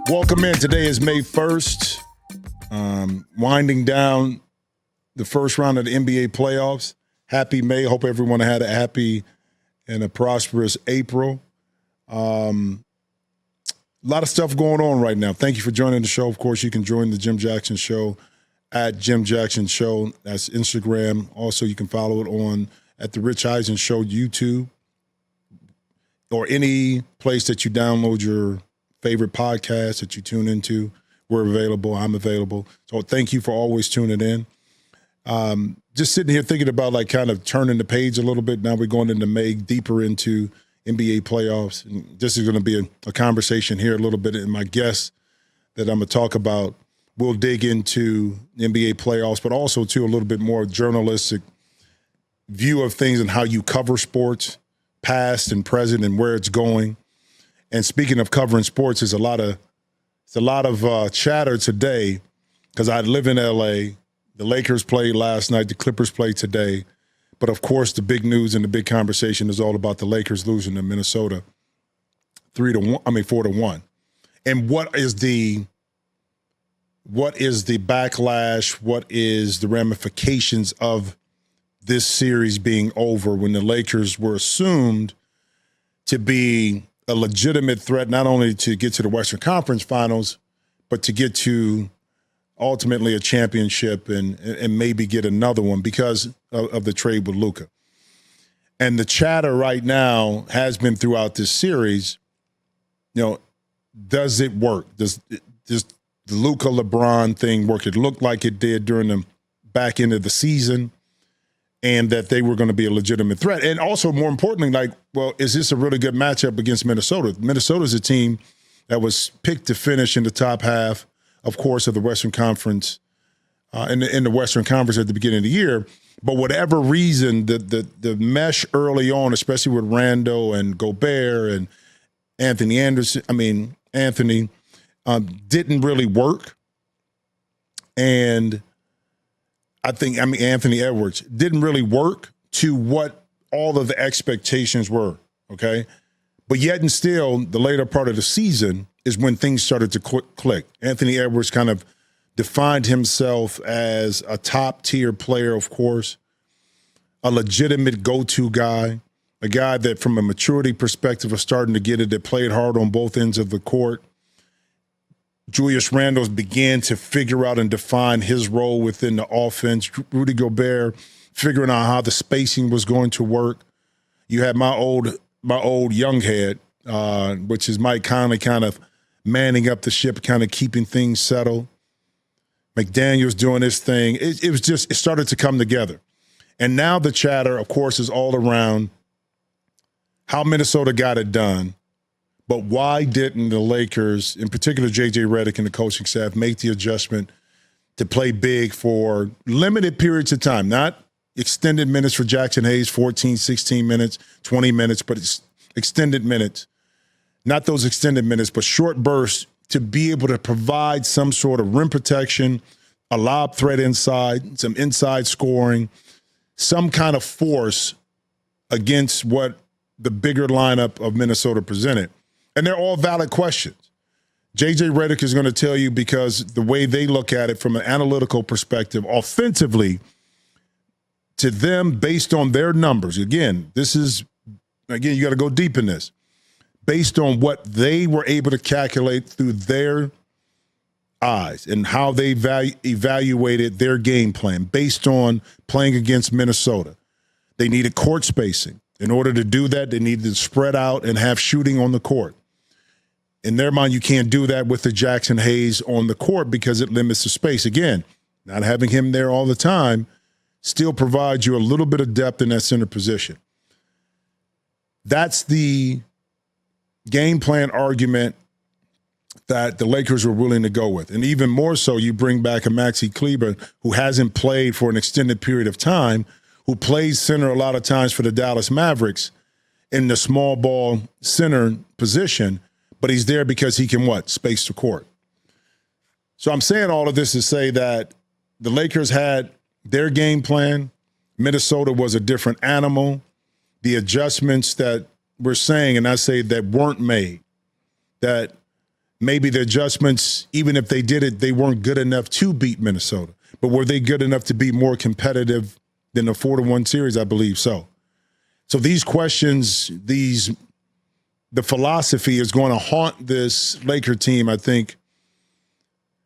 Welcome in. Today is May 1st. Winding down the first round of the NBA playoffs. Happy May. Hope everyone had a happy and a prosperous April. A lot of stuff going on right now. Thank you for joining the show. Of course, you can join the Jim Jackson Show at Jim Jackson Show. That's Instagram. Also, you can follow it on at the Rich Eisen Show YouTube or any place that you download your favorite podcast that you tune into. We're available. I'm available. So thank you for always tuning in. Just sitting here thinking about like kind of turning the page a little bit. Now we're going into May, deeper into NBA playoffs. And this is going to be a conversation here a little bit. And my guest that I'm going to talk about, we'll dig into NBA playoffs, but also too a little bit more journalistic view of things and how you cover sports, past and present, and where it's going. And speaking of covering sports, there's a lot of chatter today because I live in LA. The Lakers played last night. The Clippers played today. But, of course, the big news and the big conversation is all about the Lakers losing to Minnesota 4-1. And what is the backlash? What is the ramifications of this series being over when the Lakers were assumed to be a legitimate threat, not only to get to the Western Conference Finals, but to get to ultimately a championship and maybe get another one because of the trade with Luka. And the chatter right now has been throughout this series, does it work? Does the Luka LeBron thing work? It looked like it did during the back end of the season, and that they were going to be a legitimate threat. And also, more importantly, is this a really good matchup against Minnesota? Minnesota's a team that was picked to finish in the top half, of course, of the Western Conference, in the Western Conference at the beginning of the year. But whatever reason, the mesh early on, especially with Randle and Gobert and Anthony, didn't really work. And Anthony Edwards didn't really work to what all of the expectations were, okay? But yet and still, the later part of the season is when things started to click. Anthony Edwards kind of defined himself as a top-tier player, of course, a legitimate go-to guy, a guy that from a maturity perspective was starting to get it, that played hard on both ends of the court. Julius Randle began to figure out and define his role within the offense. Rudy Gobert figuring out how the spacing was going to work. You had my old young head, which is Mike Conley, kind of manning up the ship, kind of keeping things settled. McDaniels doing his thing. It started to come together. And now the chatter, of course, is all around how Minnesota got it done. But why didn't the Lakers, in particular J.J. Redick and the coaching staff, make the adjustment to play big for limited periods of time? Not extended minutes for Jackson Hayes, 14, 16 minutes, 20 minutes, but it's extended minutes. Not those extended minutes, but short bursts to be able to provide some sort of rim protection, a lob threat inside, some inside scoring, some kind of force against what the bigger lineup of Minnesota presented. And they're all valid questions. J.J. Redick is going to tell you because the way they look at it from an analytical perspective, offensively, to them, based on their numbers, you got to go deep in this. Based on what they were able to calculate through their eyes and how they evaluated their game plan based on playing against Minnesota. They needed court spacing. In order to do that, they needed to spread out and have shooting on the court. In their mind, you can't do that with the Jackson Hayes on the court because it limits the space. Again, not having him there all the time still provides you a little bit of depth in that center position. That's the game plan argument that the Lakers were willing to go with. And even more so, you bring back a Maxi Kleber who hasn't played for an extended period of time, who plays center a lot of times for the Dallas Mavericks in the small ball center position, but he's there because he can space the court. So I'm saying all of this to say that the Lakers had their game plan. Minnesota was a different animal. The adjustments that we're saying, and I say that weren't made, that maybe the adjustments, even if they did it, they weren't good enough to beat Minnesota. But were they good enough to be more competitive than the 4-1 series? I believe so. So these questions, the philosophy is going to haunt this Laker team, I think.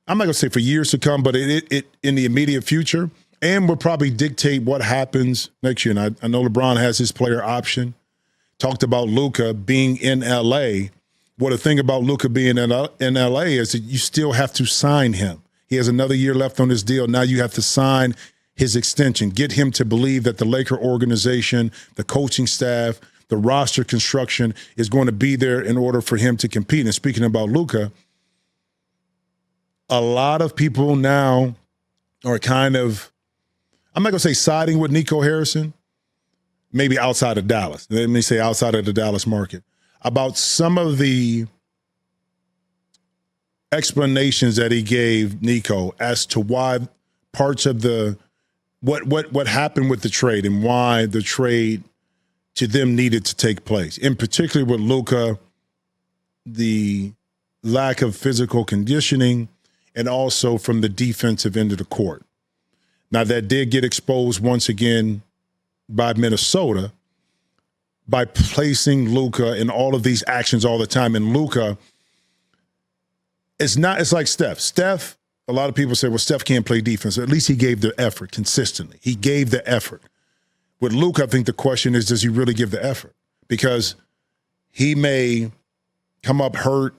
I'm not going to say for years to come, but it in the immediate future, and will probably dictate what happens next year. And I know LeBron has his player option. Talked about Luka being in L.A. Well, the thing about Luka being in L.A. is that you still have to sign him. He has another year left on his deal. Now you have to sign his extension, get him to believe that the Laker organization, the coaching staff, the roster construction is going to be there in order for him to compete. And speaking about Luka, a lot of people now are kind of, I'm not going to say siding with Nico Harrison, maybe outside of Dallas. Let me say outside of the Dallas market, about some of the explanations that he gave Nico as to why parts of the what happened with the trade and why the trade to them needed to take place. In particular with Luka, the lack of physical conditioning, and also from the defensive end of the court. Now, that did get exposed once again by Minnesota by placing Luka in all of these actions all the time. And Luka, it's like Steph. Steph, a lot of people say, well, Steph can't play defense. At least he gave the effort consistently. He gave the effort. With Luka, I think the question is, does he really give the effort? Because he may come up hurt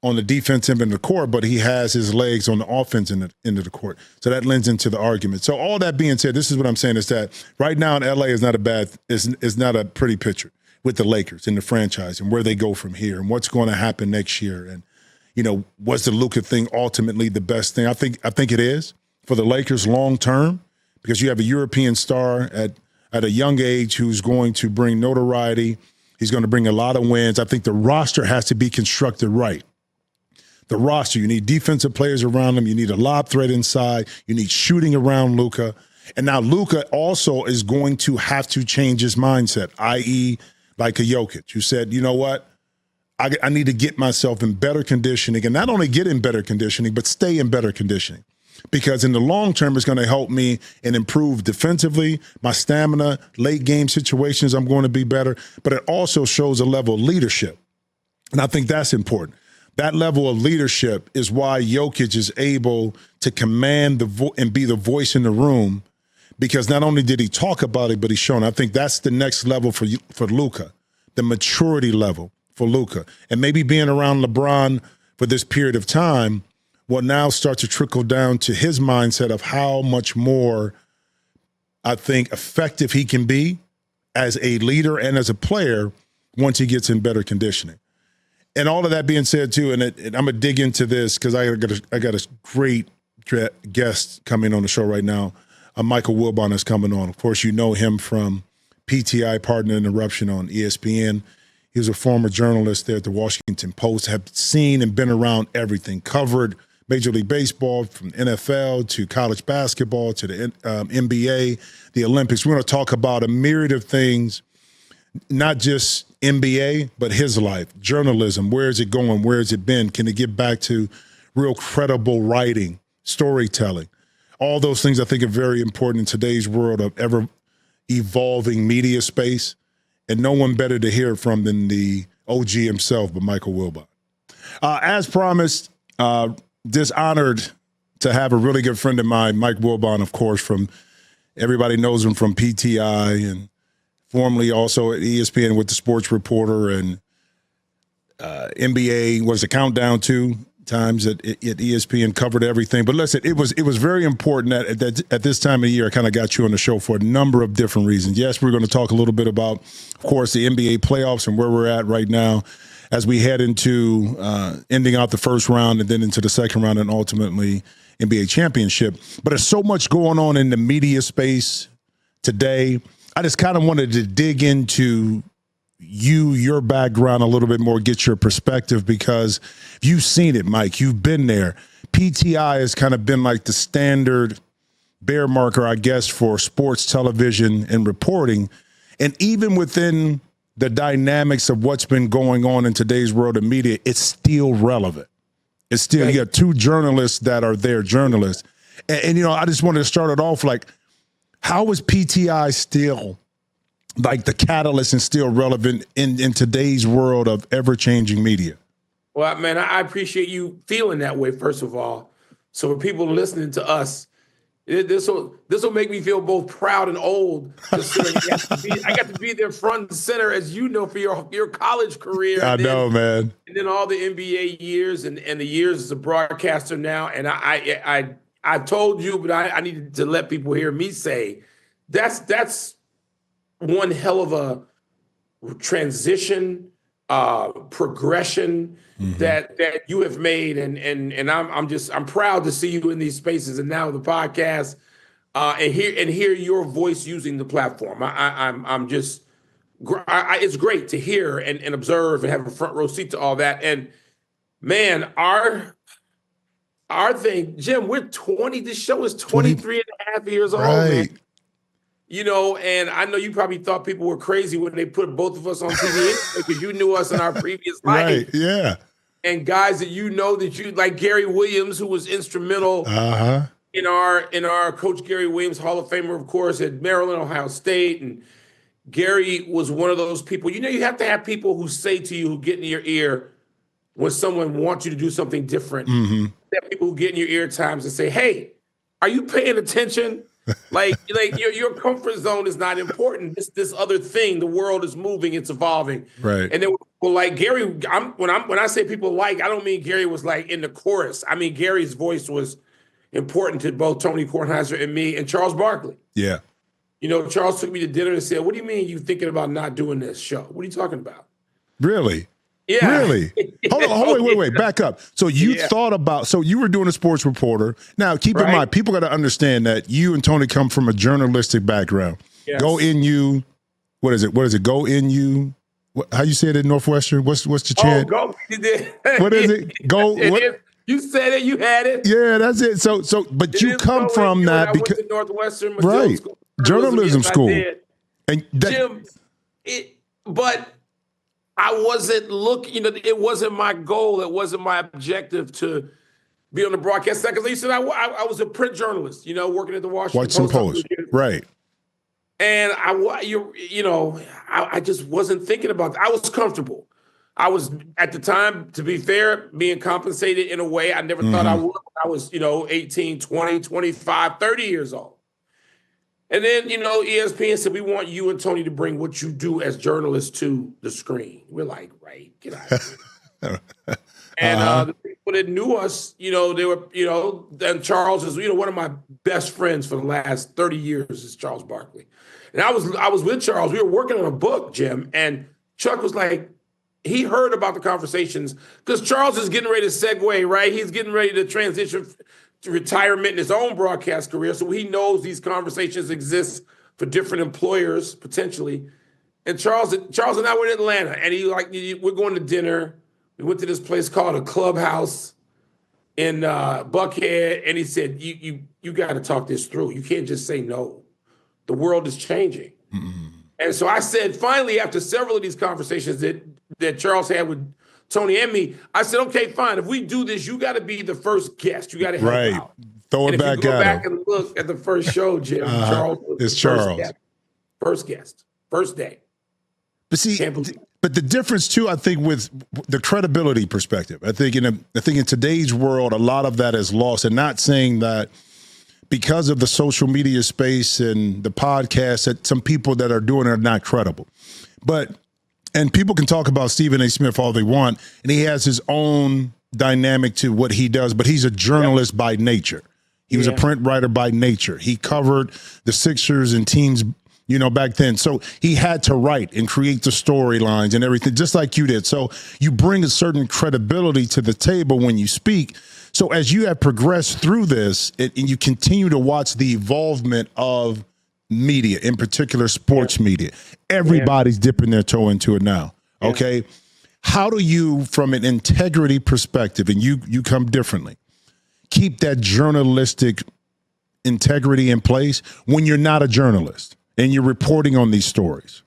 on the defensive end of the court, but he has his legs on the offensive end of the court. So that lends into the argument. So all that being said, this is what I'm saying is that right now in LA is not a pretty picture with the Lakers and the franchise and where they go from here and what's going to happen next year. And, was the Luka thing ultimately the best thing? I think it is for the Lakers long term, because you have a European star at a young age who's going to bring notoriety. He's going to bring a lot of wins. I think the roster has to be constructed right. The roster, you need defensive players around him. You need a lob threat inside. You need shooting around Luka. And now Luka also is going to have to change his mindset, i.e. like a Jokic, who said, you know what? I need to get myself in better conditioning, and not only get in better conditioning, but stay in better conditioning. Because in the long term, it's going to help me and improve defensively, my stamina, late game situations, I'm going to be better. But it also shows a level of leadership. And I think that's important. That level of leadership is why Jokic is able to command and be the voice in the room, because not only did he talk about it, but he's shown. I think that's the next level for Luka, the maturity level for Luka. And maybe being around LeBron for this period of time will now start to trickle down to his mindset of how much more, I think, effective he can be as a leader and as a player once he gets in better conditioning. And all of that being said, too, and I'm going to dig into this because I got a great guest coming on the show right now. Michael Wilbon is coming on. Of course, you know him from PTI, Partner Interruption on ESPN. He was a former journalist there at the Washington Post, have seen and been around everything, covered Major League Baseball from NFL to college basketball to the NBA, the Olympics. We're going to talk about a myriad of things, not just NBA, but his life, journalism. Where is it going? Where has it been? Can it get back to real credible writing, storytelling? All those things I think are very important in today's world of ever-evolving media space. And no one better to hear from than the OG himself, but Michael Wilbon. As promised, dishonored to have a really good friend of mine, Mike Wilbon, of course, from everybody knows him from PTI and formerly also at ESPN with the sports reporter and NBA was a countdown to times at ESPN, covered everything. But listen, it was very important that at this time of year, I kind of got you on the show for a number of different reasons. Yes, we're going to talk a little bit about, of course, the NBA playoffs and where we're at right now as we head into ending out the first round and then into the second round and ultimately NBA championship. But there's so much going on in the media space today. I just kind of wanted to dig into your background a little bit more, get your perspective, because you've seen it, Mike. You've been there. PTI has kind of been like the standard bear marker, I guess, for sports television and reporting. And even within the dynamics of what's been going on in today's world of media, it's still relevant. It's still, you got two journalists that are there, journalists. And I just wanted to start it off like, how is PTI still like the catalyst and still relevant in today's world of ever-changing media? Well, man, I appreciate you feeling that way, first of all. So for people listening to us, this will make me feel both proud and old. I got to be there front and center, as you know, for your college career. I know, man. And then all the NBA years and the years as a broadcaster now. And I told you, but I needed to let people hear me say, that's one hell of a transition, progression that you have made, and I'm proud to see you in these spaces, and now the podcast, and hear your voice using the platform. It's great to hear and observe and have a front row seat to all that. And man, our thing, Jim, we're 20. This show is 23 and a half years old, man. And I know you probably thought people were crazy when they put both of us on TV because you knew us in our previous life. Right, yeah. And guys that you like Gary Williams, who was instrumental in our Coach Gary Williams, Hall of Famer, of course, at Maryland, Ohio State. And Gary was one of those people. You have to have people who say to you, who get in your ear when someone wants you to do something different. Mm-hmm. Have people who get in your ear at times and say, hey, are you paying attention? like your comfort zone is not important. This other thing, the world is moving, it's evolving. Right. And then like Gary, when I say people I don't mean Gary was like in the chorus. I mean Gary's voice was important to both Tony Kornheiser and me and Charles Barkley. Yeah. Charles took me to dinner and said, "What do you mean you thinking about not doing this show? What are you talking about?" Really? Yeah. Really? Hold on, wait, back up. So you thought about, so you were doing a sports reporter. Now, keep in mind, people got to understand that you and Tony come from a journalistic background. Yes. Go in you. What is it? Go in you. How you say it at Northwestern? What's the chant? Oh, go. You did. What is it? Go. What? You said it. You had it. Yeah, that's it. So, but you come from that because went to Northwestern, right? Journalism school. And Jim, but I wasn't looking. It wasn't my goal. It wasn't my objective to be on the broadcast side. Because you said I was a print journalist. Working at the Washington Post. Right. And I just wasn't thinking about that. I was comfortable. I was, at the time, to be fair, being compensated in a way I never thought I would. I was, 18, 20, 25, 30 years old. And then, ESPN said, we want you and Tony to bring what you do as journalists to the screen. We're like, right, get out of here. And the people that knew us, they were, and Charles is, one of my best friends for the last 30 years is Charles Barkley. And I was with Charles. We were working on a book, Jim, and Chuck was like, he heard about the conversations because Charles is getting ready to segue, right? He's getting ready to transition to retirement in his own broadcast career. So he knows these conversations exist for different employers, potentially. And Charles and I were in Atlanta, and we're going to dinner. We went to this place called a Clubhouse in Buckhead, and he said, you got to talk this through. You can't just say no. The world is changing. Mm-hmm. And so I said, finally, after several of these conversations that Charles had with Tony and me, I said, okay, fine. If we do this, you got to be the first guest. You got to help out. Throw it back at him. If you go back and look at the first show, Jim, Charles was first guest, first day. But see, but the difference too, I think, with the credibility perspective, I think in today's world, a lot of that is lost. And not saying that because of the social media space and the podcast, that some people that are doing it are not credible. And people can talk about Stephen A. Smith all they want, and he has his own dynamic to what he does, but he's a journalist by nature. He was a print writer by nature. He covered the Sixers and teams, back then. So he had to write and create the storylines and everything, just like you did. So you bring a certain credibility to the table when you speak. So as you have progressed through this, and you continue to watch the evolvement of media, in particular sports media, everybody's dipping their toe into it now. Okay. How do you, from an integrity perspective, and you come differently, keep that journalistic integrity in place when you're not a journalist and you're reporting on these stories?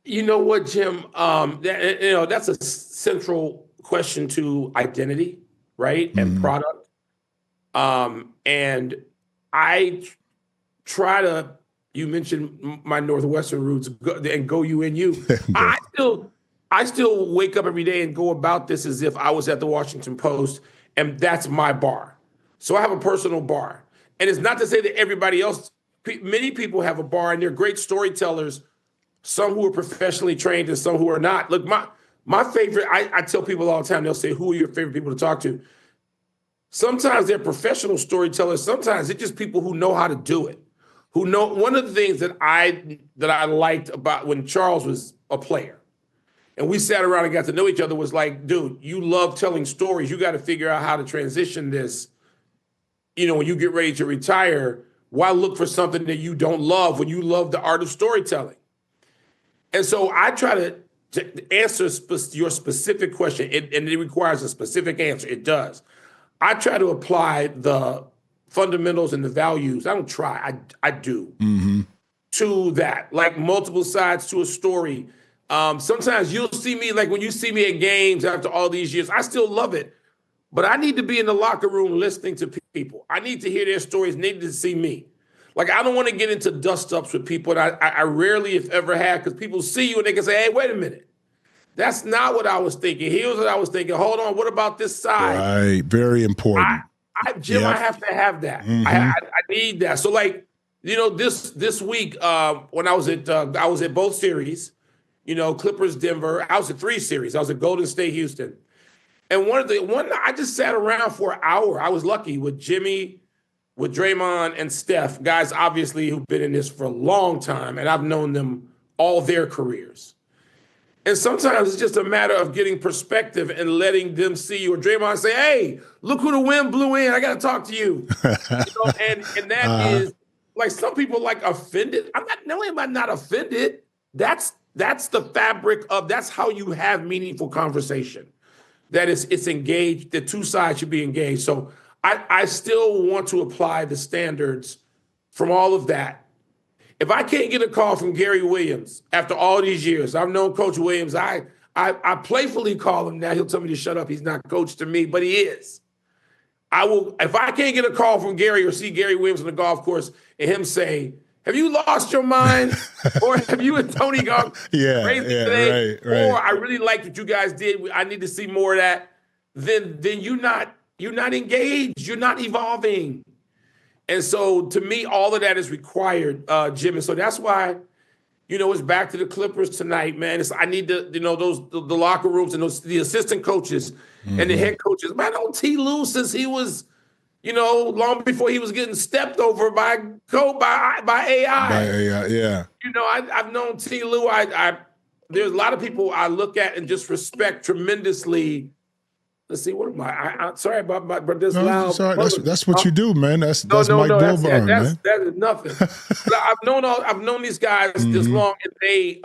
You know what, Jim? That's a central question to identity, right? And product. And I try to, you mentioned my Northwestern roots and go UNU. I still wake up every day and go about this as if I was at the Washington Post and that's my bar. So I have a personal bar. And it's not to say that everybody else, many people have a bar and they're great storytellers, some who are professionally trained and some who are not. Look, my favorite, I tell people all the time, they'll say, who are your favorite people to talk to? Sometimes they're professional storytellers. Sometimes it's just people who know how to do it. Who know, one of the things that I liked about when Charles was a player and we sat around and got to know each other was like, dude, you love telling stories. You got to figure out how to transition this. When you get ready to retire, why look for something that you don't love when you love the art of storytelling? And so I try to answer your specific question, and it requires a specific answer. It does. I try to apply the fundamentals and the values. I don't try. I do to that, like multiple sides to a story. Sometimes you'll see me, like when you see me at games after all these years, I still love it. But I need to be in the locker room listening to people. I need to hear their stories, need to see me. Like, I don't want to get into dust-ups with people, and I rarely, if ever, have, because people see you and they can say, hey, wait a minute. That's not what I was thinking. Here's what I was thinking. Hold on, what about this side? Right, very important. Jim, yep. I have to have that. I need that. So, like, this week when I was at both series, Clippers, Denver. I was at 3 series. I was at Golden State, Houston. And one I just sat around for an hour. I was lucky with Jimmy, with Draymond and Steph, guys obviously who've been in this for a long time, and I've known them all their careers. And sometimes it's just a matter of getting perspective and letting them see you. Or Draymond say, hey, look who the wind blew in. I got to talk to you. And that is, like, some people like offended. Not only am I not offended, that's the fabric of, that's how you have meaningful conversation. That is, it's engaged, the two sides should be engaged. So I still want to apply the standards from all of that. If I can't get a call from Gary Williams after all these years, I've known Coach Williams. I playfully call him now. He'll tell me to shut up. He's not coach to me, but he is. I will. If I can't get a call from Gary or see Gary Williams on the golf course and him say, have you lost your mind? Or have you and Tony gone crazy today? Right. Or I really like what you guys did. I need to see more of that. Then you're not engaged. You're not evolving. And so to me, all of that is required, Jim. And so that's why, it's back to the Clippers tonight, man. I need to, the locker rooms and the assistant coaches and the head coaches. Man, I know T. Lue since he was, long before he was getting stepped over by AI. By AI, yeah. I've known T. Lue. There's a lot of people I look at and just respect tremendously. Let's see, what am I? I'm sorry about my brother's loud. Sorry, that's what you do, man. That's Mike Wilbon, man. That is nothing. I've known these guys this long, and they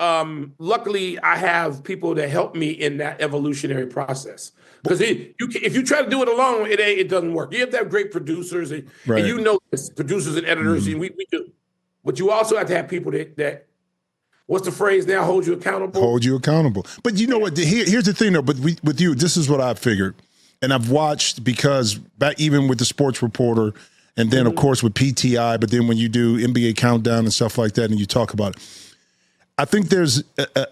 luckily I have people that help me in that evolutionary process. Because if you try to do it alone, it doesn't work. You have to have great producers, and producers and editors, and we do. But you also have to have people that what's the phrase now? Hold you accountable. Hold you accountable. But you know what? Here's the thing, though. But with you, this is what I figured, and I've watched, because back even with the Sports Reporter, and then of course with PTI. But then when you do NBA Countdown and stuff like that, and you talk about it, I think there's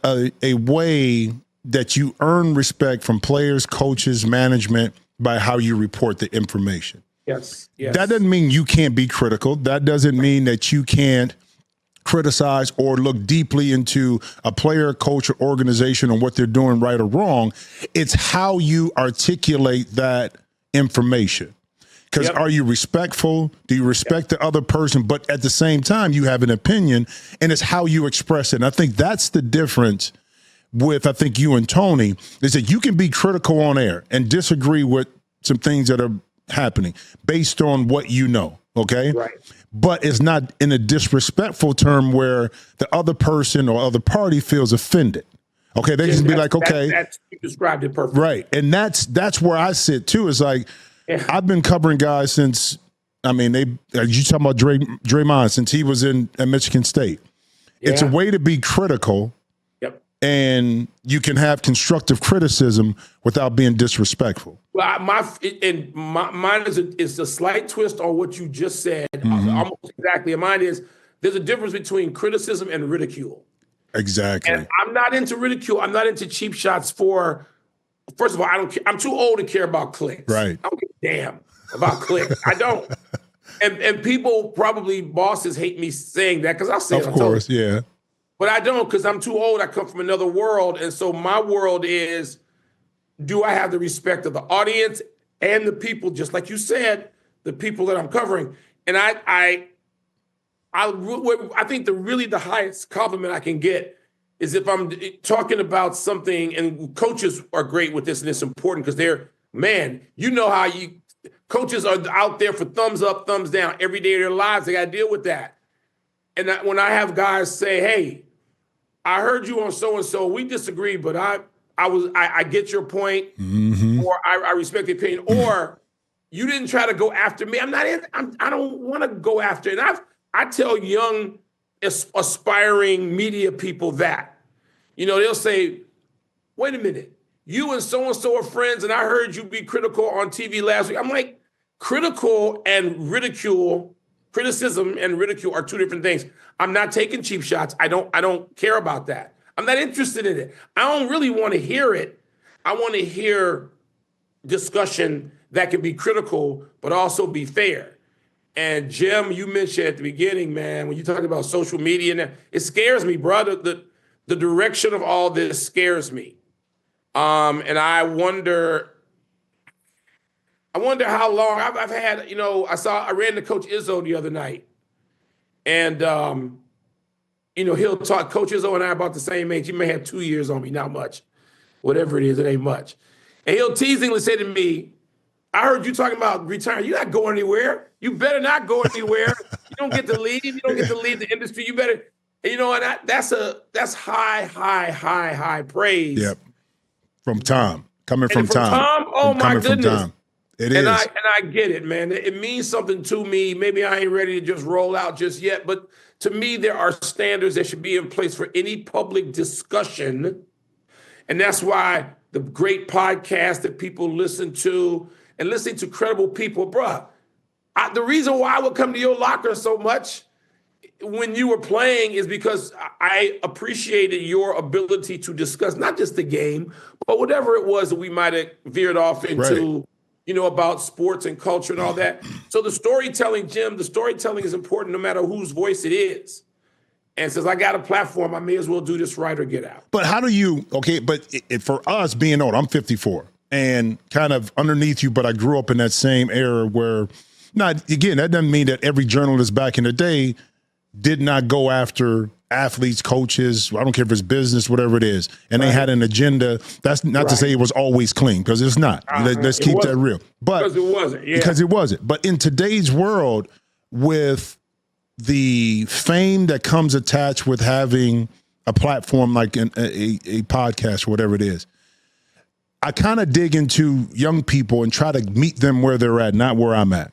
a way that you earn respect from players, coaches, management by how you report the information. Yes. That doesn't mean you can't be critical. That doesn't mean that you can't criticize or look deeply into a player, coach, or organization on what they're doing right or wrong. It's how you articulate that information. Because are you respectful? Do you respect the other person? But at the same time, you have an opinion, and it's how you express it. And I think that's the difference with, I think, you and Tony, is that you can be critical on air and disagree with some things that are happening based on what you know, okay? Right. But it's not in a disrespectful term where the other person or other party feels offended. Okay, they just be like, okay. You described it perfectly. Right, and that's where I sit, too. It's like, I've been covering guys since, you talking about Draymond, since he was at Michigan State. It's a way to be critical. Yep. and you can have constructive criticism without being disrespectful. Well, mine is a slight twist on what you just said, almost exactly. And mine is there's a difference between criticism and ridicule. Exactly. And I'm not into ridicule. I'm not into cheap shots for. First of all, I don't care. I'm too old to care about clicks. Right. I don't give a damn about clicks. I don't. And people probably bosses hate me saying that because I say it. Of course, yeah. But I don't because I'm too old. I come from another world. And so my world is, do I have the respect of the audience and the people, just like you said, the people that I'm covering? And I think the highest compliment I can get is if I'm talking about something, and coaches are great with this, and it's important because coaches are out there for thumbs up, thumbs down every day of their lives. They got to deal with that. And when I have guys say, hey, I heard you on so-and-so, we disagree, but I get your point, or I respect the opinion, or you didn't try to go after me. I don't want to go after it. And I tell young aspiring media people that, they'll say, wait a minute, you and so-and-so are friends, and I heard you be critical on TV last week. I'm like, criticism and ridicule are two different things. I'm not taking cheap shots. I don't care about that. I'm not interested in it. I don't really want to hear it. I want to hear discussion that can be critical, but also be fair. And Jim, you mentioned at the beginning, man, when you talk about social media, it scares me, brother. The direction of all this scares me. And I wonder how long I've had, I ran to Coach Izzo the other night. And, he'll talk, Coach Izzo and I are about the same age. He may have 2 years on me, not much. Whatever it is, it ain't much. And he'll teasingly say to me, I heard you talking about retiring. You're not going anywhere. You better not go anywhere. You don't get to leave. You don't get to leave the industry. You better, and that's high praise. Yep. From Tom. Coming from Tom. Oh my goodness. It is. And I get it, man. It means something to me. Maybe I ain't ready to just roll out just yet, but to me, there are standards that should be in place for any public discussion. And that's why the great podcasts that people listen to and listening to credible people, bruh, the reason why I would come to your locker so much when you were playing is because I appreciated your ability to discuss not just the game, but whatever it was that we might have veered off into, about sports and culture and all that. So the storytelling, Jim, is important no matter whose voice it is. And since I got a platform, I may as well do this right or get out. But how do you, for us being old, I'm 54 and kind of underneath you, but I grew up in that same era where, that doesn't mean that every journalist back in the day did not go after athletes, coaches, I don't care if it's business, whatever it is, and they had an agenda. That's not to say it was always clean, because it's not. Let's keep that real. But because it wasn't. Yeah. Because it wasn't. But in today's world, with the fame that comes attached with having a platform like a podcast or whatever it is, I kind of dig into young people and try to meet them where they're at, not where I'm at.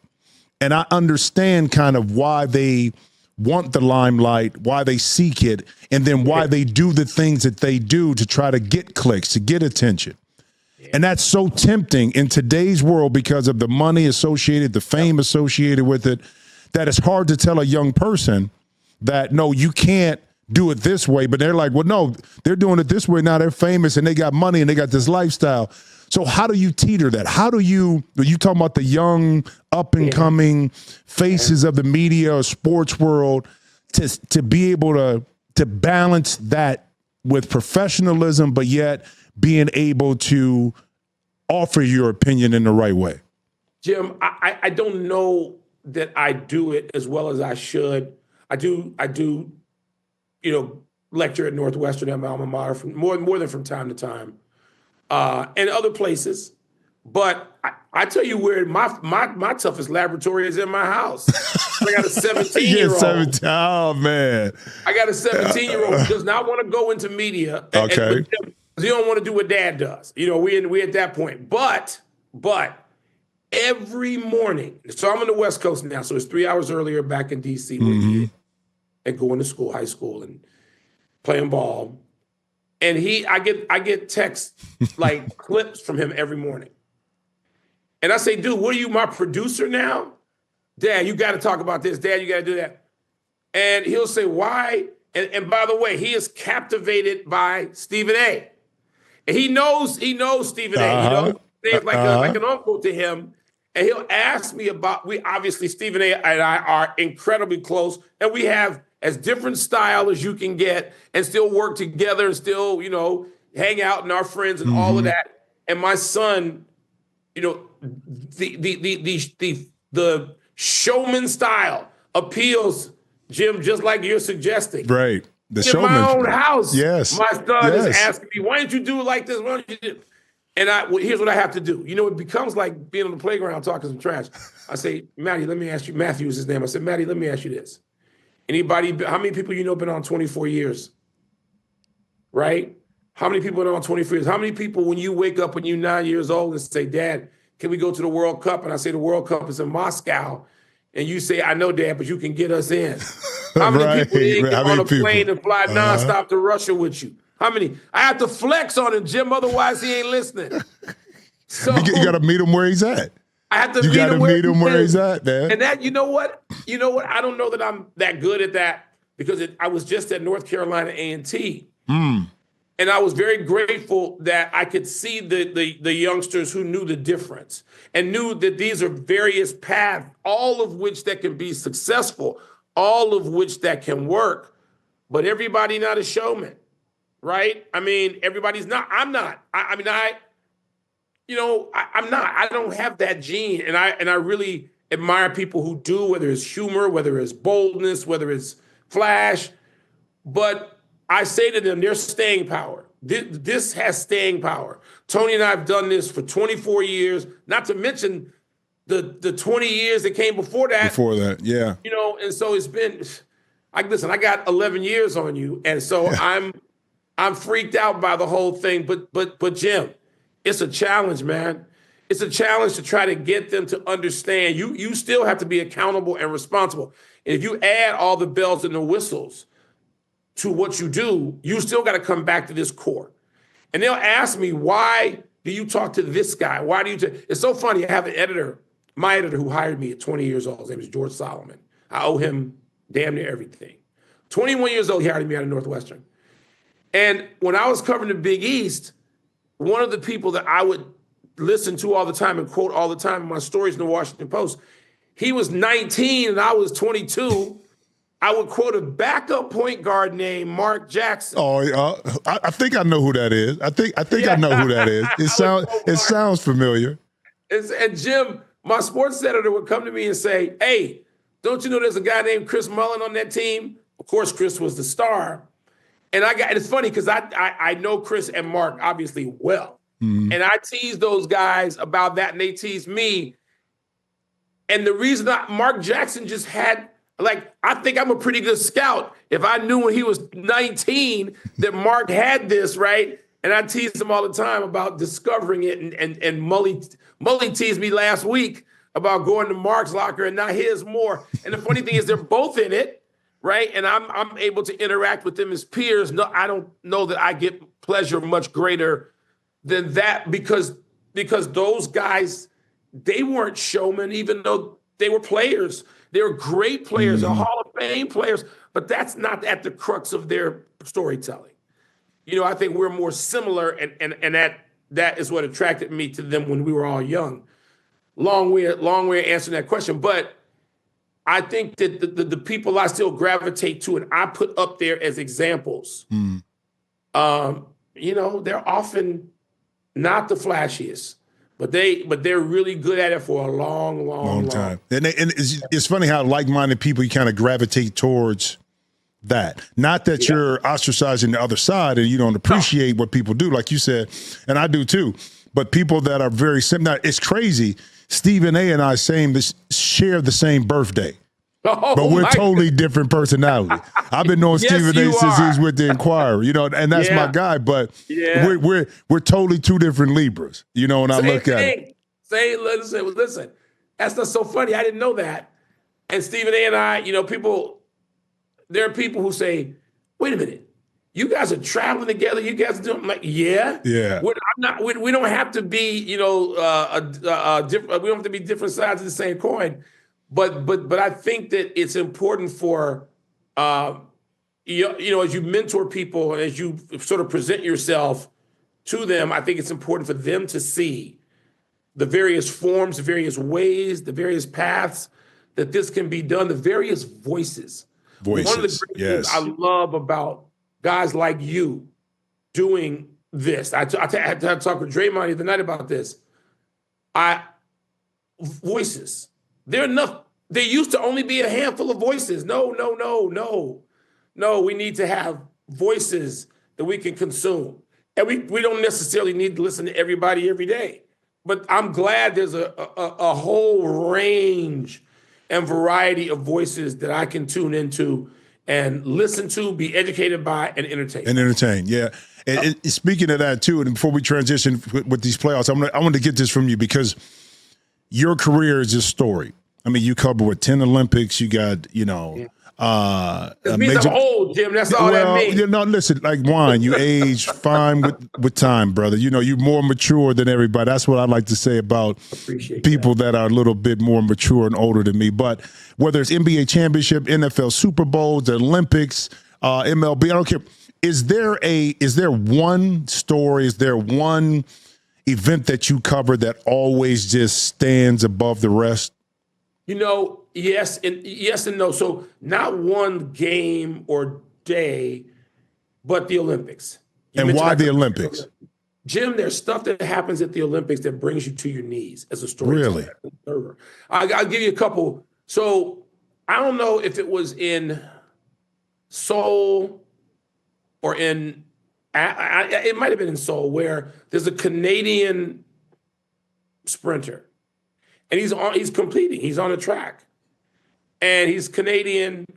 And I understand kind of why they want the limelight, why they seek it, and then why they do the things that they do to try to get clicks, to get attention. And that's so tempting in today's world because of the money associated, the fame associated with it, that it's hard to tell a young person that, no, you can't do it this way. But they're like, well, no, they're doing it this way. Now they're famous and they got money and they got this lifestyle. So how do you teeter that? How do you talking about the young up and coming faces of the media or sports world to be able to balance that with professionalism, but yet being able to offer your opinion in the right way? Jim, I don't know that I do it as well as I should. I do, lecture at Northwestern at my alma mater more than from time to time. And other places. But I tell you where my toughest laboratory is in my house. I got a 17-year-old. Oh, man. I got a 17-year-old who does not want to go into media. Okay. He don't want to do what dad does. We at that point. But every morning, so I'm on the West Coast now, so it's 3 hours earlier back in D.C. And going to school, high school, and playing ball. And I get texts like clips from him every morning. And I say, dude, what are you, my producer now? Dad, you got to talk about this. Dad, you got to do that. And he'll say, why? And by the way, he is captivated by Stephen A. And he knows Stephen A. He knows things like an uncle to him. And he'll ask me about, obviously Stephen A. and I are incredibly close, and we have as different style as you can get and still work together and still, hang out and our friends and all of that. And my son, the showman style appeals, Jim, just like you're suggesting. Right. The showman. In my own house. Yes. My son is asking me, why don't you do it like this? Why don't you do it? And here's what I have to do. It becomes like being on the playground talking some trash. I say, Maddie, let me ask you, Matthew is his name. I said, Maddie, let me ask you this. How many people been on 24 years? Right? How many people been on 24 years? How many people, when you wake up when you're 9 years old and say, Dad, can we go to the World Cup? And I say, the World Cup is in Moscow. And you say, I know, Dad, but you can get us in. How many people didn't get on a plane and fly nonstop to Russia with you? How many? I have to flex on him, Jim, otherwise he ain't listening. So you got to meet him where he's at. I have to meet him where he's at, man. And that, you know what? I don't know that I'm that good at that because I was just at North Carolina A&T. And I was very grateful that I could see the youngsters who knew the difference and knew that these are various paths, all of which that can be successful, all of which that can work, but everybody not a showman, right? I mean, everybody's not. I'm not. I'm not. I don't have that gene, and I really admire people who do, whether it's humor, whether it's boldness, whether it's flash, but I say to them, there's staying power. This has staying power. Tony and I have done this for 24 years, not to mention the 20 years that came before that. Before that, yeah. And so it's been, I got 11 years on you. And so I'm freaked out by the whole thing. But Jim, it's a challenge, man. It's a challenge to try to get them to understand. You still have to be accountable and responsible. And if you add all the bells and the whistles to what you do, you still got to come back to this core. And they'll ask me, why do you talk to this guy? Why do you It's so funny. I have an editor, my editor who hired me at 20 years old. His name is George Solomon. I owe him damn near everything. 21 years old, he hired me out of Northwestern. And when I was covering the Big East, one of the people that I would listen to all the time and quote all the time in my stories in the Washington Post, he was 19 and I was 22. I would quote a backup point guard named Mark Jackson. Oh, I think I know who that is. I think I know who that is. It sounds familiar. And Jim, my sports editor would come to me and say, "Hey, don't you know there's a guy named Chris Mullin on that team?" Of course, Chris was the star. And it's funny because I know Chris and Mark obviously well. Mm-hmm. And I tease those guys about that, and they tease me. And the reason Mark Jackson just had, I think I'm a pretty good scout. If I knew when he was 19 that Mark had this, right? And I teased him all the time about discovering it. And Mully teased me last week about going to Mark's locker and not his more. And the funny thing is they're both in it, right? And I'm able to interact with them as peers. No, I don't know that I get pleasure much greater than that because those guys, they weren't showmen, even though they were players. They were great players, mm-hmm. Hall of Fame players, but that's not at the crux of their storytelling. I think we're more similar, and that is what attracted me to them when we were all young. Long way answering that question, but I think that the people I still gravitate to and I put up there as examples, they're often not the flashiest. But they're really good at it for a long time. And it's funny how like-minded people, you kind of gravitate towards that. Not that you're ostracizing the other side and you don't appreciate what people do, like you said, and I do too. But people that are very similar. It's crazy. Stephen A. and I share the same birthday. But we're totally different personalities. I've been knowing Stephen A. since he was with the Inquirer, and that's my guy. But we're totally two different Libras, when I look at it. Listen, that's not so funny. I didn't know that. And Stephen A. and I, there are people who say, wait a minute, you guys are traveling together. You guys are doing, I'm like, yeah. We don't have to be, we don't have to be different sides of the same coin. But I think that it's important for, as you mentor people and as you sort of present yourself to them, I think it's important for them to see the various forms, the various ways, the various paths that this can be done, the various voices. One of the great things I love about guys like you doing this, I had to talk with Draymond the other night about this. Voices. There used to only be a handful of voices. No. We need to have voices that we can consume. And we don't necessarily need to listen to everybody every day. But I'm glad there's a whole range and variety of voices that I can tune into and listen to, be educated by, and entertain. Yeah. And speaking of that, too, and before we transition with these playoffs, I want to get this from you because your career is a story. I mean, you cover 10 Olympics. You got, it means I'm old, Jim. That's all that means. Listen, like wine, you age fine with time, brother. You're more mature than everybody. That's what I like to say about people that are a little bit more mature and older than me. But whether it's NBA championship, NFL Super Bowls, the Olympics, MLB, I don't care. Is there one story? Is there one event that you cover that always just stands above the rest? Yes and no. So not one game or day, but the Olympics. And why the Olympics? Jim, there's stuff that happens at the Olympics that brings you to your knees as a storyteller. Really? I'll give you a couple. So I don't know if it was in Seoul or it might have been in Seoul, where there's a Canadian sprinter. And he's competing. He's on the track. And he's Canadian.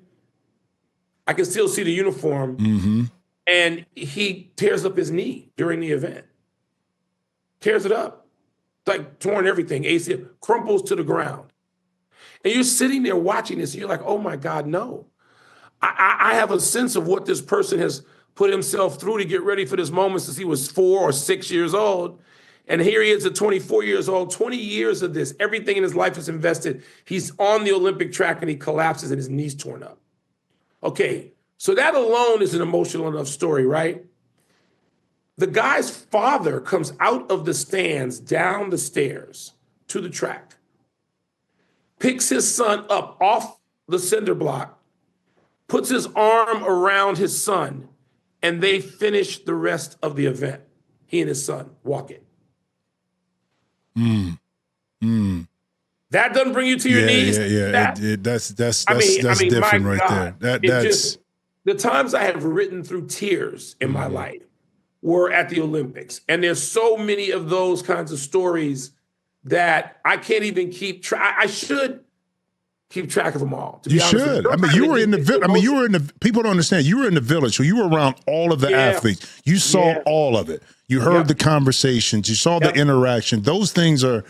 I can still see the uniform. Mm-hmm. And he tears up his knee during the event. Tears it up. Like torn everything. ACL crumples to the ground. And you're sitting there watching this, and you're like, oh my God, no. I have a sense of what this person has put himself through to get ready for this moment since he was 4 or 6 years old. And here he is at 24 years old, 20 years of this. Everything in his life is invested. He's on the Olympic track and he collapses and his knee's torn up. Okay, so that alone is an emotional enough story, right? The guy's father comes out of the stands, down the stairs to the track, picks his son up off the cinder block, puts his arm around his son, and they finish the rest of the event. He and his son walk it. That doesn't bring you to your knees. That's different right there. That's the times I have written through tears in my life were at the Olympics, and there's so many of those kinds of stories that I can't even keep track. I should keep track of them all. You should. I mean, you were in the village. I mean, you were in the. People don't understand. You were in the village, so you were around all of the athletes. You saw all of it. You heard the conversations. You saw the interaction. Those things are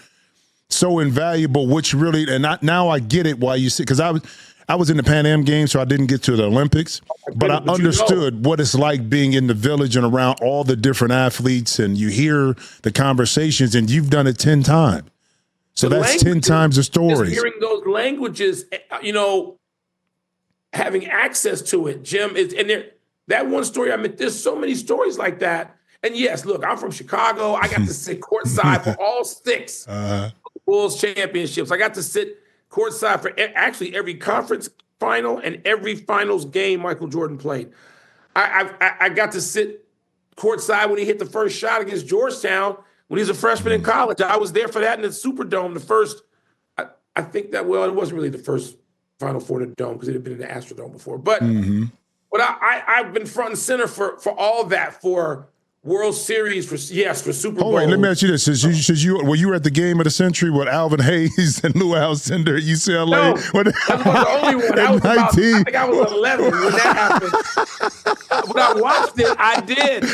so invaluable. Which really, and now I get it why you see. Because I was in the Pan Am Games, so I didn't get to the Olympics, but I understood what it's like being in the village and around all the different athletes, and you hear the conversations, and you've done it 10 times. So that's 10 times the stories. Hearing those languages, having access to it, Jim, that one story, I mean, there's so many stories like that. And yes, look, I'm from Chicago. I got to sit courtside for all 6 Bulls championships. I got to sit courtside for actually every conference final and every finals game Michael Jordan played. I got to sit courtside when he hit the first shot against Georgetown when he was a freshman in college. I was there for that in the Superdome, the first, I think that, well, it wasn't really the first Final Four in the Dome because it had been in the Astrodome before. But I've been front and center for all that, for World Series, for Super Bowl. Oh, wait, let me ask you this. Were you at the game of the century with Alvin Hayes and Lou Alcindor at UCLA? No, that was the only one. I think I was 11 when that happened. When I watched it, I did.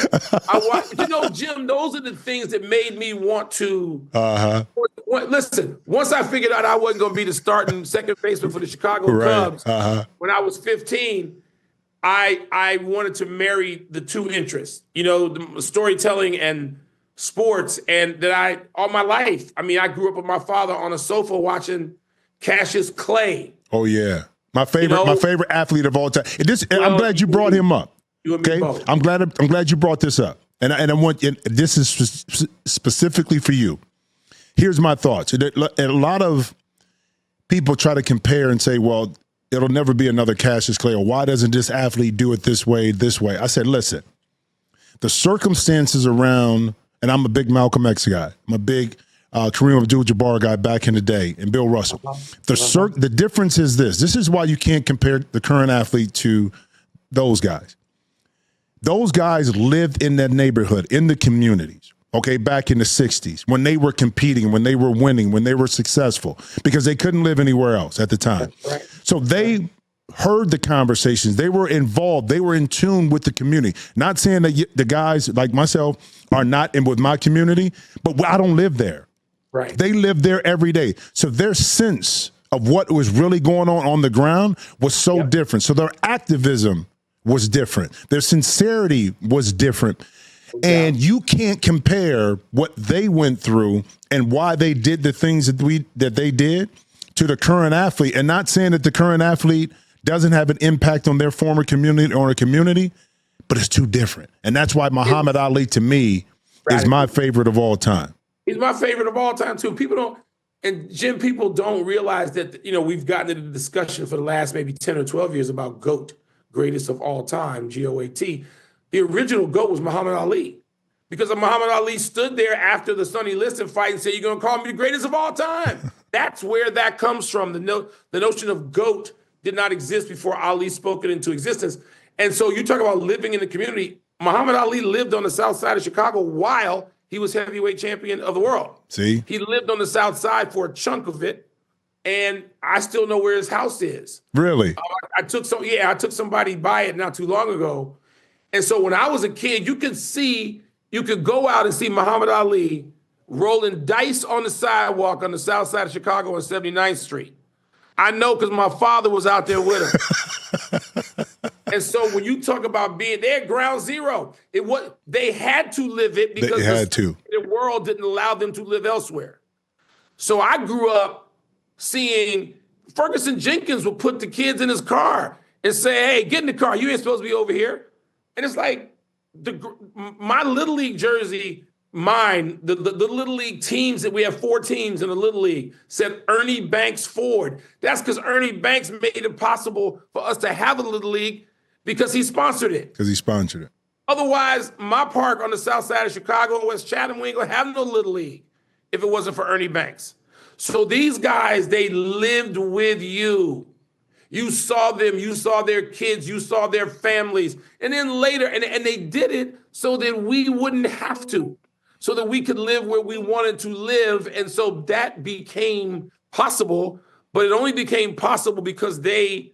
Jim, those are the things that made me want to. Listen, once I figured out I wasn't going to be the starting second baseman for the Chicago Cubs when I was 15, I wanted to marry the two interests, the storytelling and sports, and that all my life. I mean, I grew up with my father on a sofa watching Cassius Clay. Oh yeah, my favorite athlete of all time. I'm glad you brought him up. You and me both. I'm glad you brought this up, and this is specifically for you. Here's my thoughts. And a lot of people try to compare and say, well, it'll never be another Cassius Clay, or why doesn't this athlete do it this way? I said, listen, the circumstances around, and I'm a big Malcolm X guy. I'm a big Kareem Abdul-Jabbar guy back in the day, and Bill Russell. The difference is this. This is why you can't compare the current athlete to those guys. Those guys lived in that neighborhood, in the communities, okay, back in the 60s, when they were competing, when they were winning, when they were successful, because they couldn't live anywhere else at the time. Right. So they heard the conversations. They were involved. They were in tune with the community. Not saying that the guys like myself are not in with my community, but I don't live there. Right. They live there every day. So their sense of what was really going on the ground was so different. So their activism was different. Their sincerity was different. And you can't compare what they went through and why they did the things that they did to the current athlete. And not saying that the current athlete doesn't have an impact on their former community or a community, but it's too different. And that's why Muhammad Ali, to me, is my favorite of all time. He's my favorite of all time, too. People don't realize that, we've gotten into the discussion for the last maybe 10 or 12 years about GOAT, greatest of all time, GOAT. The original GOAT was Muhammad Ali, because Muhammad Ali stood there after the Sonny Liston fight and said, "You're going to call me the greatest of all time." That's where that comes from. The notion of GOAT did not exist before Ali spoke it into existence. And so you talk about living in the community. Muhammad Ali lived on the south side of Chicago while he was heavyweight champion of the world. See? He lived on the south side for a chunk of it, and I still know where his house is. Really? I took somebody by it not too long ago. And so when I was a kid, you could go out and see Muhammad Ali rolling dice on the sidewalk on the south side of Chicago on 79th Street. I know because my father was out there with him. And so when you talk about being there at ground zero, they had to live it because the world didn't allow them to live elsewhere. So I grew up seeing Ferguson Jenkins would put the kids in his car and say, "Hey, get in the car. You ain't supposed to be over here." And it's like my Little League jersey, the Little League teams, that we have 4 teams in the Little League, said Ernie Banks Ford. That's because Ernie Banks made it possible for us to have a Little League because he sponsored it. Otherwise, my park on the south side of Chicago and West Chatham, we ain't going to have no Little League if it wasn't for Ernie Banks. So these guys, they lived with you. You saw them, you saw their kids, you saw their families. And then later, and they did it so that we wouldn't have to, so that we could live where we wanted to live. And so that became possible, but it only became possible because they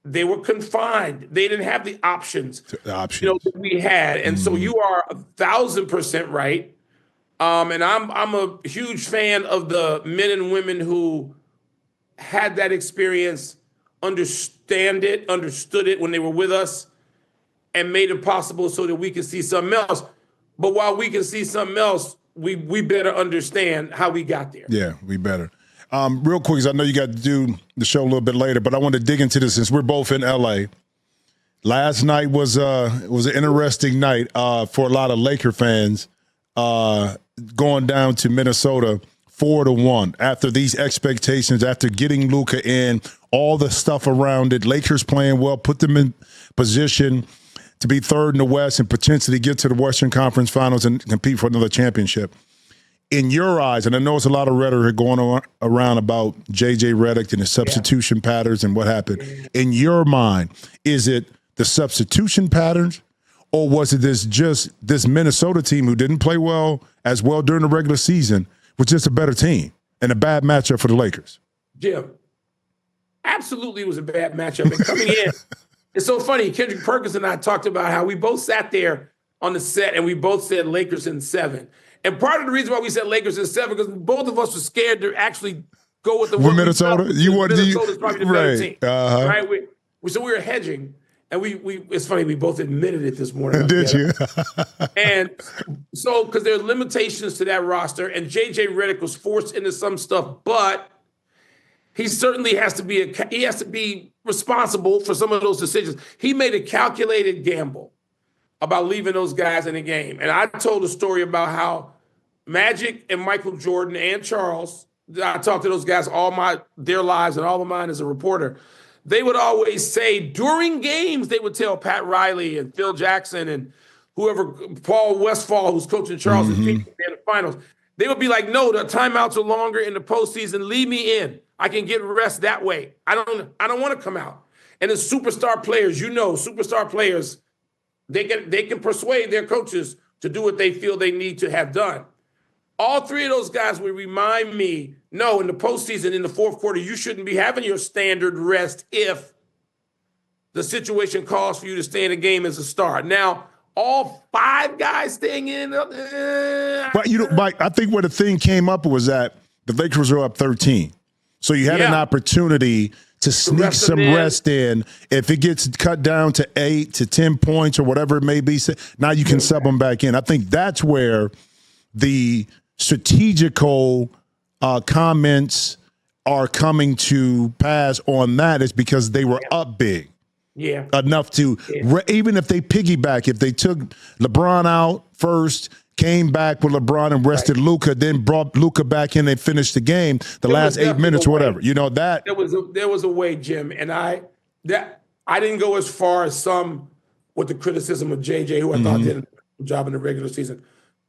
were confined. They didn't have the options, that we had. And so you are 1,000% right. And I'm a huge fan of the men and women who had that experience, understood it when they were with us, and made it possible so that we could see something else. But while we can see something else, we better understand how we got there. Yeah, we better. Real quick, 'cause I know you got to do the show a little bit later, but I want to dig into this since we're both in LA. Last night was an interesting night for a lot of Laker fans, going down to Minnesota 4-1 after these expectations, after getting Luka in, all the stuff around it. Lakers playing well, put them in position to be third in the West and potentially get to the Western Conference Finals and compete for another championship. In your eyes, and I know it's a lot of rhetoric going on around about J.J. Redick and the substitution patterns and what happened. In your mind, is it the substitution patterns, or was it this Minnesota team who didn't play as well during the regular season, was just a better team and a bad matchup for the Lakers? Jim, absolutely it was a bad matchup. And coming in, it's so funny. Kendrick Perkins and I talked about how we both sat there on the set and we both said Lakers in 7. And part of the reason why we said Lakers in 7, because both of us were scared to actually go with the Minnesota. Minnesota's probably the better team. Uh-huh. Right? So we were hedging. And we it's funny, we both admitted it this morning. Did you? And so, because there are limitations to that roster, and JJ Redick was forced into some stuff, but he certainly has to be responsible for some of those decisions. He made a calculated gamble about leaving those guys in the game. And I told a story about how Magic and Michael Jordan and Charles, I talked to those guys their lives and all of mine as a reporter. They would always say during games, they would tell Pat Riley and Phil Jackson and whoever, Paul Westphal, who's coaching Charles and in the finals, they would be like, no, the timeouts are longer in the postseason. Leave me in. I can get rest that way. I don't want to come out. And the superstar players, superstar players, they can persuade their coaches to do what they feel they need to have done. All three of those guys would remind me, no, in the postseason, in the fourth quarter, you shouldn't be having your standard rest if the situation calls for you to stay in the game as a star. Now, all five guys staying in. But, Mike, I think where the thing came up was that the Lakers were up 13. So you had an opportunity to sneak some rest in. If it gets cut down to 8 to 10 points or whatever it may be, now you can sub them back in. I think that's where the strategical comments are coming to pass on that, is because they were up big. Yeah. Enough to, even if they piggyback, if they took LeBron out first, came back with LeBron and rested Luka, then brought Luka back in and finished the game, the last 8 minutes or whatever. That. There was a way, Jim, and I didn't go as far as some with the criticism of JJ, who I thought did a job in the regular season.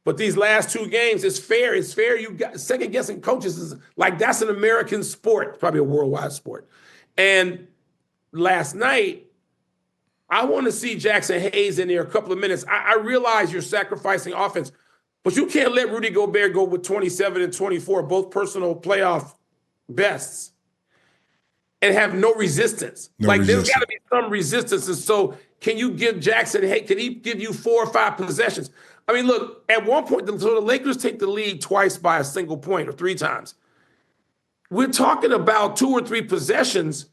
But these last 2 games, it's fair. It's fair. You got second-guessing coaches is like, that's an American sport, probably a worldwide sport. And last night, I want to see Jackson Hayes in there a couple of minutes. I realize you're sacrificing offense, but you can't let Rudy Gobert go with 27 and 24, both personal playoff bests, and have no resistance. There's got to be some resistance. And so can you give Jackson Hayes, can he give you 4 or 5 possessions? I mean, look, at one point, the Lakers take the lead twice by a single point or 3 times. We're talking about 2 or 3 possessions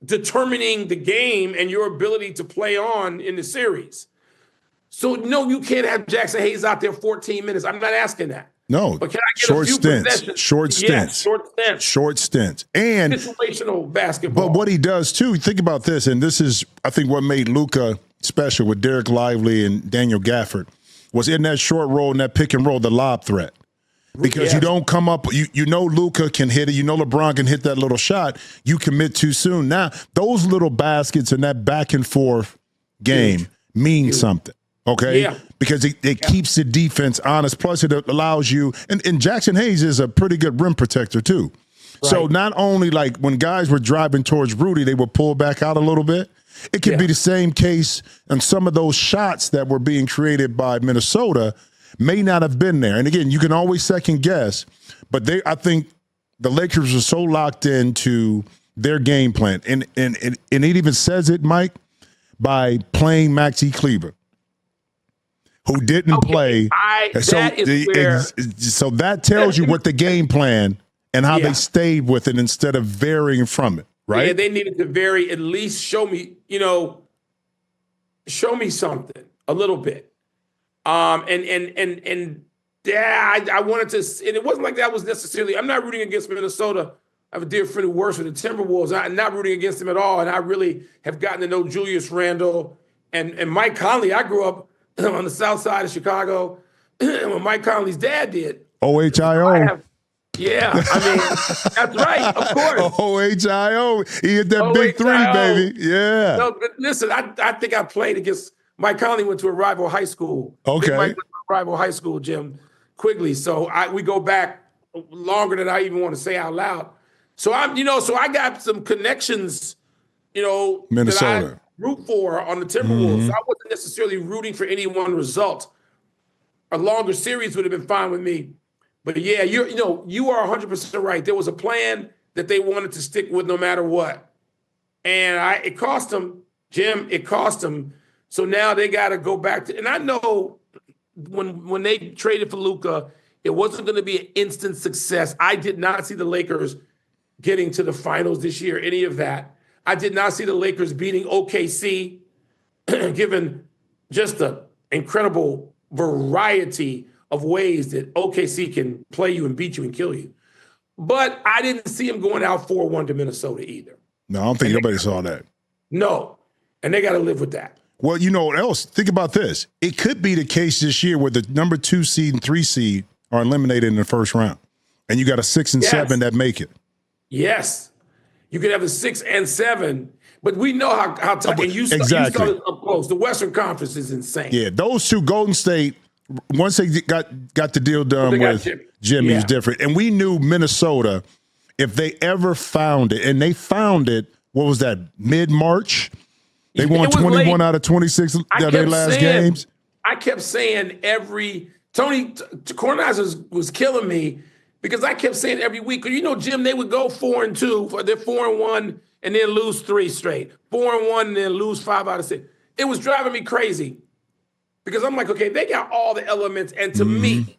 determining the game and your ability to play on in the series. So, no, you can't have Jackson Hayes out there 14 minutes. I'm not asking that. No, but can I get a few possessions? Short stints. And situational basketball. But what he does, too, think about this, and this is, I think, what made Luka special with Derek Lively and Daniel Gafford, was in that short roll and that pick and roll, the lob threat. Because you don't come up, you know Luka can hit it, you know LeBron can hit that little shot, you commit too soon. Now, those little baskets and that back and forth game mean something, okay? Yeah. Because it keeps the defense honest, plus it allows you, and Jackson Hayes is a pretty good rim protector too. Right. So not only like when guys were driving towards Rudy, they would pull back out a little bit. It could be the same case, and some of those shots that were being created by Minnesota may not have been there. And again, you can always second guess, but I think the Lakers are so locked into their game plan. And it even says it, Mike, by playing Maxi Kleber, who didn't play. So that tells you what the game plan and how they stayed with it instead of varying from it. Right? Yeah, they needed to vary, at least show me something a little bit. I wanted to, and it wasn't like that was necessarily, I'm not rooting against Minnesota. I have a dear friend who works with the Timberwolves. I'm not rooting against them at all. And I really have gotten to know Julius Randle and Mike Conley. I grew up on the south side of Chicago when Mike Conley's dad did. OHIO. Yeah, I mean, that's right, of course. OHIO. He hit that big 3, baby. Yeah. No, but listen, I think I played against Mike Conley, went to a rival high school. Okay. Mike went to a rival high school, Jim Quigley. So we go back longer than I even want to say out loud. So I got some connections, Minnesota, that I root for on the Timberwolves. So I wasn't necessarily rooting for any one result. A longer series would have been fine with me. But yeah, you are 100% right. There was a plan that they wanted to stick with no matter what. And it cost them, Jim, it cost them. So now they got to go back to, and I know when they traded for Luka, it wasn't going to be an instant success. I did not see the Lakers getting to the finals this year, any of that. I did not see the Lakers beating OKC given just the incredible variety of ways that OKC can play you and beat you and kill you. But I didn't see him going out 4-1 to Minnesota either. No, I don't think nobody saw that. No, and they got to live with that. Well, you know what else? Think about this. It could be the case this year where the number 2 seed and 3 seed are eliminated in the first round, and you got a 6 and 7 that make it. Yes, you could have a 6 and 7, but we know how tough. And you saw it up close. The Western Conference is insane. Yeah, those two, Golden State, once they got the deal done with Jimmy, is different. And we knew Minnesota, if they ever found it, and they found it, what was that, mid-March? They won 21 out of 26 of their last games. I kept saying Tony Kornheiser was killing me because I kept saying every week, you know, Jim, they would go 4-2, they're 4-1, and then lose 3 straight. 4-1, and then lose 5 out of 6. It was driving me crazy because I'm like, okay, they got all the elements. And to me,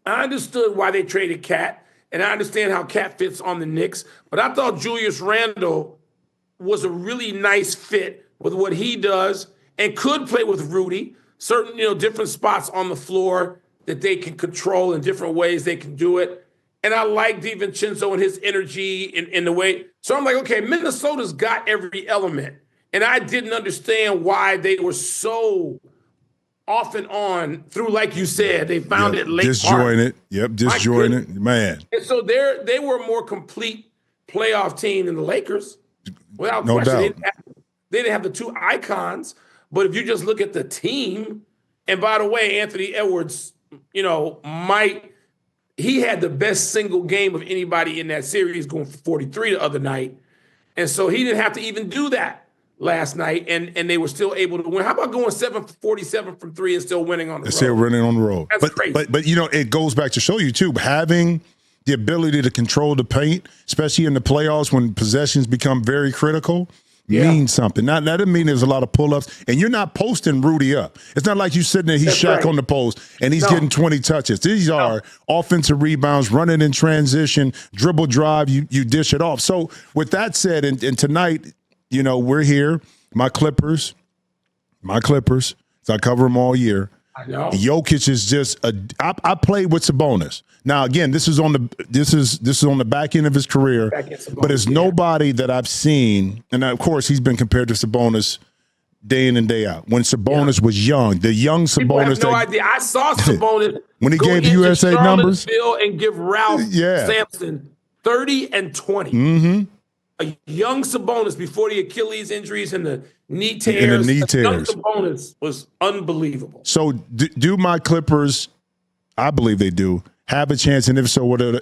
I understood why they traded Cat, and I understand how Cat fits on the Knicks, but I thought Julius Randle was a really nice fit with what he does and could play with Rudy, certain, different spots on the floor that they can control in different ways they can do it. And I like DiVincenzo and his energy in the way. So I'm like, okay, Minnesota's got every element. And I didn't understand why they were so off and on through, like you said, they found it late. Disjointed. Disjointed. Man. And so they were a more complete playoff team than the Lakers. Without no question, doubt. They didn't have the 2 icons, but if you just look at the team, and by the way, Anthony Edwards, he had the best single game of anybody in that series, going for 43 the other night, and so he didn't have to even do that last night, and they were still able to win. How about going 7 for 47 from 3 and still winning on the road? Still winning on the road. That's crazy. But it goes back to show you too, having the ability to control the paint, especially in the playoffs when possessions become very critical, means something. Now, that doesn't mean there's a lot of pull-ups, and you're not posting Rudy up. It's not like you sitting there, he's Shaq on the post, and he's getting 20 touches. These are offensive rebounds, running in transition, dribble drive, you dish it off. So with that said, and tonight, we're here, my Clippers, so I cover them all year. I know. Jokic is just I played with Sabonis. Now again, this is on the back end of his career, but it's nobody that I've seen, and of course he's been compared to Sabonis day in and day out. When Sabonis was young, the young Sabonis. People have no idea. I saw Sabonis when he gave USA numbers and give Ralph Sampson 30 and 20. Mm-hmm. A young Sabonis before the Achilles injuries and the knee tears. Young Sabonis was unbelievable. So do my Clippers, I believe they do, have a chance? And if so, what do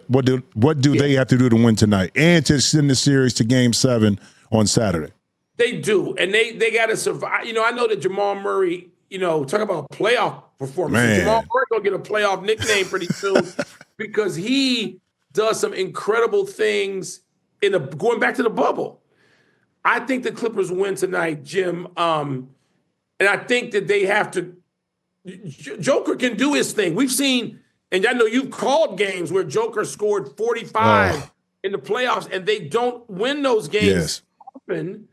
they have to do to win tonight and to extend the series to Game 7 on Saturday? They do, and they got to survive. I know that Jamal Murray, talk about playoff performance. Jamal Murray going to get a playoff nickname pretty soon because he does some incredible things going back to the bubble. I think the Clippers win tonight, Jim. And I think that they have to – Joker can do his thing. We've seen – and I know you've called games where Joker scored 45 in the playoffs, and they don't win those games often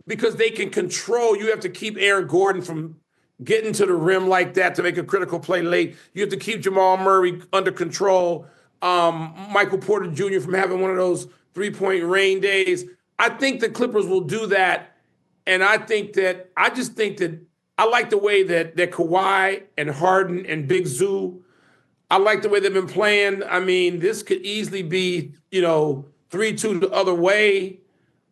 because they can control. You have to keep Aaron Gordon from getting to the rim like that to make a critical play late. You have to keep Jamal Murray under control. Michael Porter Jr. from having one of those three-point rain days. I think the Clippers will do that, and I just think that I like the way that Kawhi and Harden and Big Zoo, I like the way they've been playing. I mean, this could easily be, 3-2 the other way.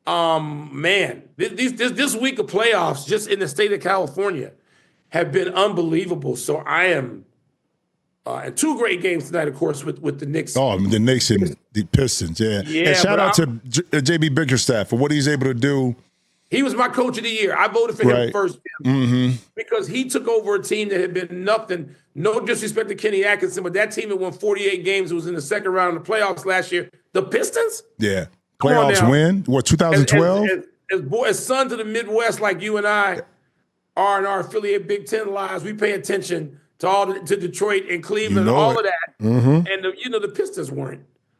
Man, this week of playoffs just in the state of California have been unbelievable. So I am and 2 great games tonight, of course, with the Knicks. Oh, the Knicks and the Pistons, and shout out to J.B. Bickerstaff for what he's able to do. He was my coach of the year. I voted for him first because he took over a team that had been nothing. No disrespect to Kenny Atkinson, but that team that won 48 games was in the second round of the playoffs last year. The Pistons? Yeah. Playoffs win? What, 2012? As sons of the Midwest like you and I are in our affiliate Big Ten lives, we pay attention to Detroit and Cleveland and all of that. Mm-hmm. And the Pistons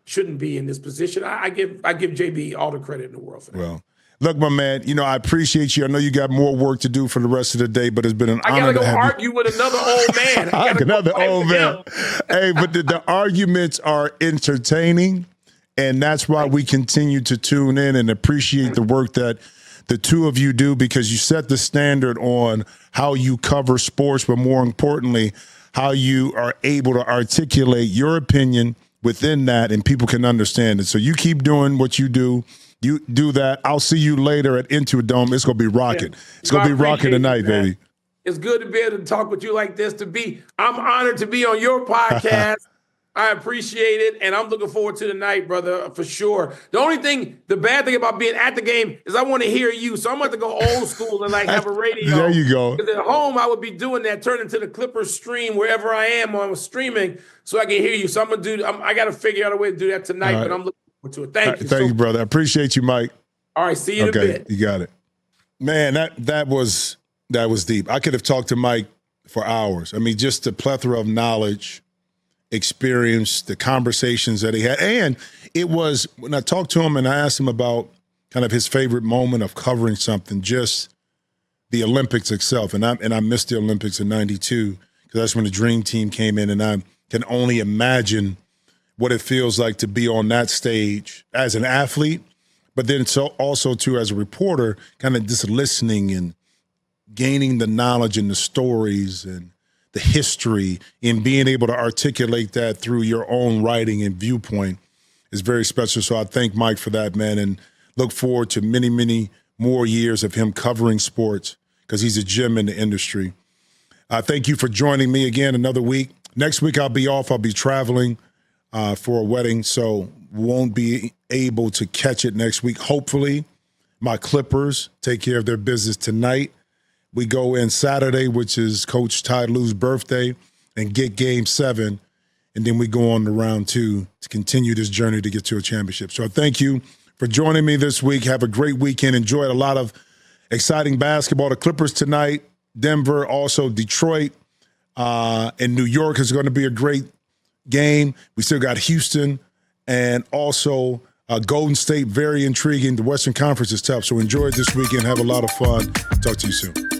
shouldn't be in this position. I give JB all the credit in the world for that. Well, Look, my man, I appreciate you. I know you got more work to do for the rest of the day, but it's been an honor to have you. I got to go argue with another old man. Another old man. Hey, but the arguments are entertaining, and that's why we continue to tune in and appreciate the work that the two of you do, because you set the standard on how you cover sports, but more importantly, how you are able to articulate your opinion within that and people can understand it. So you keep doing what you do. You do that. I'll see you later at Interdome. It's going to be rocking. Yeah. It's going to be rocking tonight, baby. It's good to be able to talk with you like this. I'm honored to be on your podcast. I appreciate it, and I'm looking forward to tonight, brother, for sure. The bad thing about being at the game is I want to hear you, so I'm going to go old school and have a radio. There you go. Because at home, I would be doing that, turning to the Clippers stream wherever I am on streaming, so I can hear you. So I'm going to do. I got to figure out a way to do that tonight, but I'm looking forward to it. Thank you. Thank you, brother. I appreciate you, Mike. All right, see you in a bit. You got it, man. That was deep. I could have talked to Mike for hours. I mean, just the plethora of knowledge, experience, the conversations that he had. And it was, when I talked to him and I asked him about kind of his favorite moment of covering something, just the Olympics itself. And I missed the Olympics in '92 because that's when the Dream Team came in, and I can only imagine what it feels like to be on that stage as an athlete, but then also too as a reporter, kind of just listening and gaining the knowledge and the stories and the history, and being able to articulate that through your own writing and viewpoint is very special. So I thank Mike for that, man, and look forward to many, many more years of him covering sports because he's a gem in the industry. Thank you for joining me again another week. Next week I'll be off. I'll be traveling for a wedding, so won't be able to catch it next week. Hopefully my Clippers take care of their business tonight. We go in Saturday, which is Coach Ty Lue's birthday, and get Game 7, and then we go on to round 2 to continue this journey to get to a championship. So thank you for joining me this week. Have a great weekend. Enjoy a lot of exciting basketball. The Clippers tonight, Denver, also Detroit, and New York is going to be a great game. We still got Houston and also Golden State, very intriguing. The Western Conference is tough, so enjoy it this weekend. Have a lot of fun. Talk to you soon.